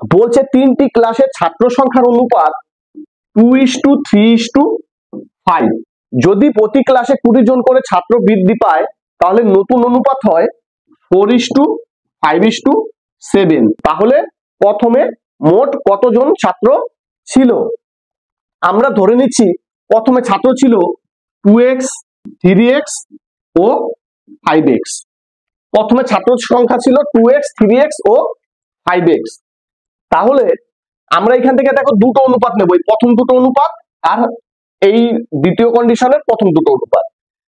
বলছে তিনটি ক্লাসের ছাত্র সংখ্যার অনুপাত 2:3:5। যদি প্রতি ক্লাসে 20 জন করে ছাত্র বৃদ্ধি পায় তাহলে নতুন অনুপাত হয় 4:5:7। তাহলে প্রথমে মোট কতজন ছাত্র ছিল? আমরা ধরে নিচ্ছি প্রথমে ছাত্র ছিল 2x 3x ও 5x। প্রথমে ছাত্র সংখ্যা ছিল 2x 3x ও 5x। তাহলে আমরা এখান থেকে দেখো দুটো অনুপাত নেব, প্রথম দুটো অনুপাত আর এই দ্বিতীয় কন্ডিশনের প্রথম দুটো অনুপাত।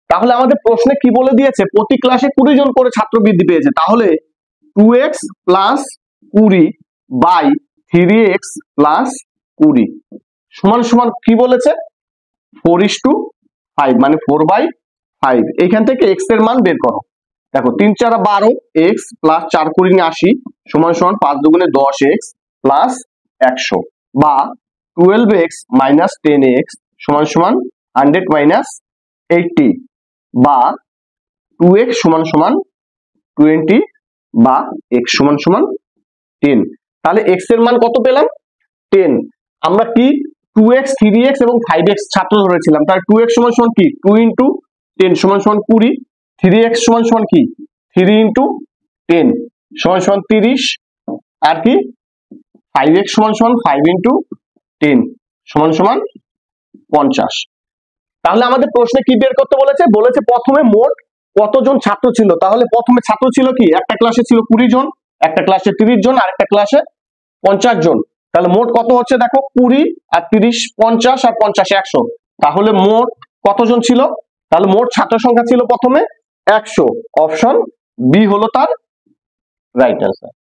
তাহলে আমাদের প্রশ্নে কি বলে দিয়েছে? প্রতি ক্লাসে 20 জন করে ছাত্র বৃদ্ধি পেয়েছে। তাহলে 2x plus 20 by 3x plus 20 সমান সমান কি বলেছে? 4:5 মানে 4/5। এখান থেকে x এর মান বের করো। দেখো 3 4 12 x প্লাস 4 20 80 সমান সমান 5 2 10x প্লাস 100 বা 12x মাইনাস 10x সমান সমান 100 মাইনাস 80 বা 2x সমান সমান 20 বা x সমান সমান 10। তাহলে x এর মান কত পেলাম? 10। আমরা কি 2x 3x এবং 5x ছাত্র ধরেছিলাম, তাহলে 2x সমান সমান কি 2 × 10 সমান সমান 20, 3x সমান সমান কি 3 × 10 সমান সমান 30 আর কি 5x সমান সমান 5 × 10 সমান সমান 50। তাহলে আমাদের প্রশ্নে কি বের করতে বলেছে? বলেছে প্রথমে মোট কতজন ছাত্র ছিল। তাহলে প্রথমে ছাত্র ছিল কি, একটা ক্লাসে ছিল 20 জন, একটা ক্লাসে 30 জন আর একটা ক্লাসে 50 জন। তাহলে মোট কত হচ্ছে? দেখো 20 আর 30 50 আর 50 100। তাহলে মোট কতজন ছিল? তাহলে মোট ছাত্র সংখ্যা ছিল প্রথমে 100। অপশন বি হলো তার রাইট অ্যান্সার।